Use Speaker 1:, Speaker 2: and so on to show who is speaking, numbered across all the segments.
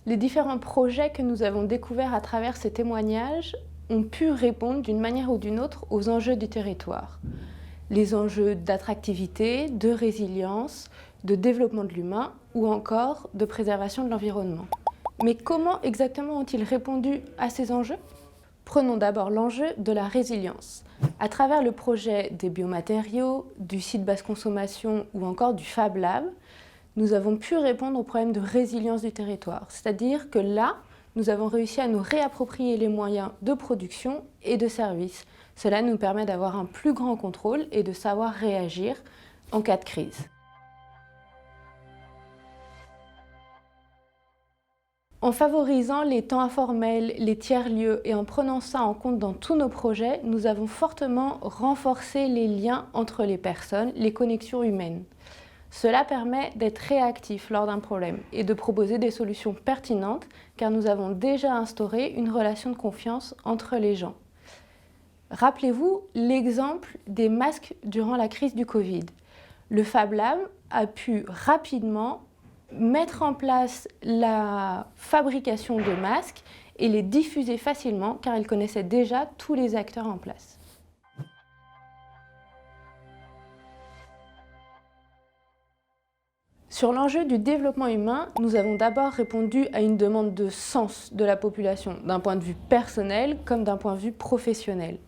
Speaker 1: Les différents projets que nous avons découverts à travers ces témoignages ont pu répondre d'une manière ou d'une autre aux enjeux du territoire. Les enjeux d'attractivité, de résilience, de développement de l'humain ou encore de préservation de l'environnement. Mais comment exactement ont-ils répondu à ces enjeux ? Prenons d'abord l'enjeu de la résilience. À travers le projet des biomatériaux, du site basse consommation ou encore du Fab Lab, nous avons pu répondre au problème de résilience du territoire. C'est-à-dire que là, nous avons réussi à nous réapproprier les moyens de production et de service. Cela nous permet d'avoir un plus grand contrôle et de savoir réagir en cas de crise. En favorisant les temps informels, les tiers-lieux et en prenant ça en compte dans tous nos projets, nous avons fortement renforcé les liens entre les personnes, les connexions humaines. Cela permet d'être réactif lors d'un problème et de proposer des solutions pertinentes car nous avons déjà instauré une relation de confiance entre les gens. Rappelez-vous l'exemple des masques durant la crise du Covid. Le Fab Lab a pu rapidement mettre en place la fabrication de masques et les diffuser facilement car il connaissait déjà tous les acteurs en place. Sur l'enjeu du développement humain, nous avons d'abord répondu à une demande de sens de la population, d'un point de vue personnel comme d'un point de vue professionnel.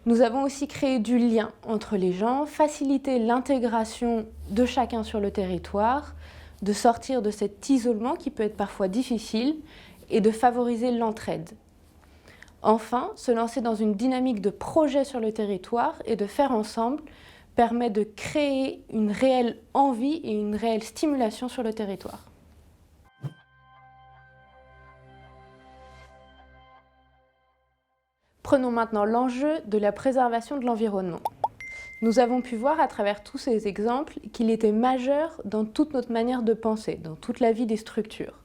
Speaker 1: Nous avons aussi créé du lien entre les gens, facilité l'intégration de chacun sur le territoire, de sortir de cet isolement qui peut être parfois difficile et de favoriser l'entraide. Enfin, se lancer dans une dynamique de projet sur le territoire et de faire ensemble permet de créer une réelle envie et une réelle stimulation sur le territoire. Prenons maintenant l'enjeu de la préservation de l'environnement. Nous avons pu voir à travers tous ces exemples qu'il était majeur dans toute notre manière de penser, dans toute la vie des structures.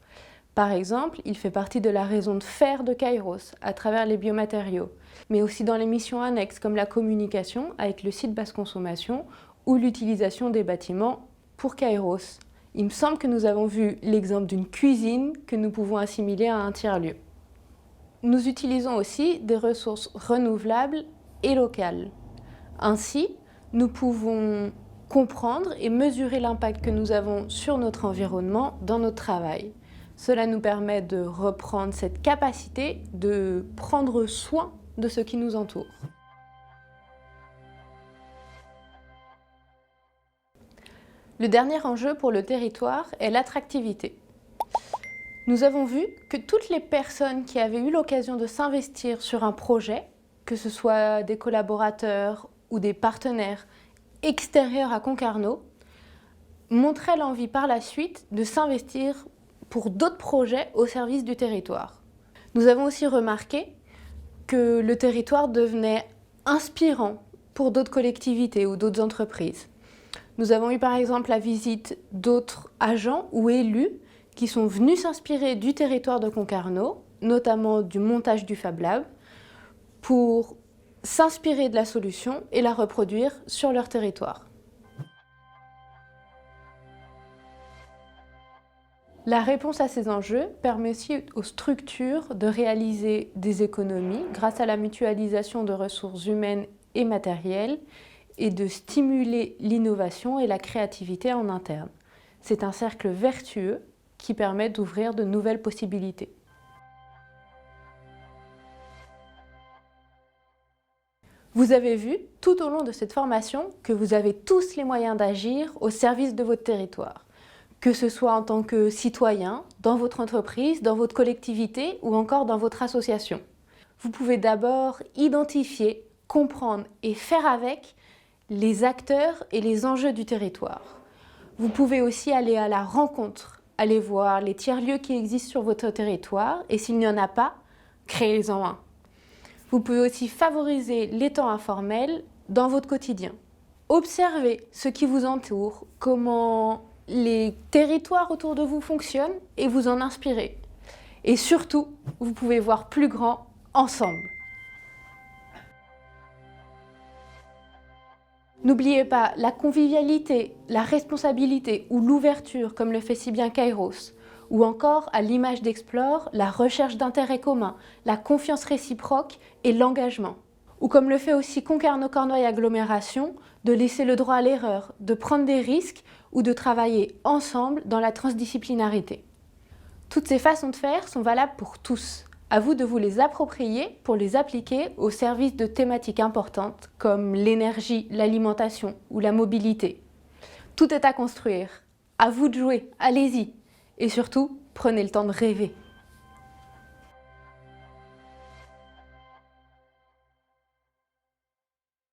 Speaker 1: Par exemple, il fait partie de la raison de faire de Kairos à travers les biomatériaux, mais aussi dans les missions annexes comme la communication avec le site basse consommation ou l'utilisation des bâtiments pour Kairos. Il me semble que nous avons vu l'exemple d'une cuisine que nous pouvons assimiler à un tiers-lieu. Nous utilisons aussi des ressources renouvelables et locales. Ainsi, nous pouvons comprendre et mesurer l'impact que nous avons sur notre environnement dans notre travail. Cela nous permet de reprendre cette capacité de prendre soin de ce qui nous entoure. Le dernier enjeu pour le territoire est l'attractivité. Nous avons vu que toutes les personnes qui avaient eu l'occasion de s'investir sur un projet, que ce soit des collaborateurs ou des partenaires extérieurs à Concarneau, montraient l'envie par la suite de s'investir pour d'autres projets au service du territoire. Nous avons aussi remarqué que le territoire devenait inspirant pour d'autres collectivités ou d'autres entreprises. Nous avons eu par exemple la visite d'autres agents ou élus qui sont venus s'inspirer du territoire de Concarneau, notamment du montage du Fab Lab, pour s'inspirer de la solution et la reproduire sur leur territoire. La réponse à ces enjeux permet aussi aux structures de réaliser des économies grâce à la mutualisation de ressources humaines et matérielles et de stimuler l'innovation et la créativité en interne. C'est un cercle vertueux qui permet d'ouvrir de nouvelles possibilités. Vous avez vu tout au long de cette formation que vous avez tous les moyens d'agir au service de votre territoire. Que ce soit en tant que citoyen, dans votre entreprise, dans votre collectivité ou encore dans votre association. Vous pouvez d'abord identifier, comprendre et faire avec les acteurs et les enjeux du territoire. Vous pouvez aussi aller à la rencontre, aller voir les tiers-lieux qui existent sur votre territoire et s'il n'y en a pas, créez-en un. Vous pouvez aussi favoriser les temps informels dans votre quotidien. Observez ce qui vous entoure, comment les territoires autour de vous fonctionnent et vous en inspirez. Et surtout, vous pouvez voir plus grand ensemble. N'oubliez pas la convivialité, la responsabilité ou l'ouverture, comme le fait si bien Kairos, ou encore à l'image d'Explore, la recherche d'intérêts communs, la confiance réciproque et l'engagement. Ou comme le fait aussi Concarneau-Cornouailles Agglomération, de laisser le droit à l'erreur, de prendre des risques ou de travailler ensemble dans la transdisciplinarité. Toutes ces façons de faire sont valables pour tous. À vous de vous les approprier pour les appliquer au service de thématiques importantes comme l'énergie, l'alimentation ou la mobilité. Tout est à construire. À vous de jouer, allez-y. Et surtout, prenez le temps de rêver.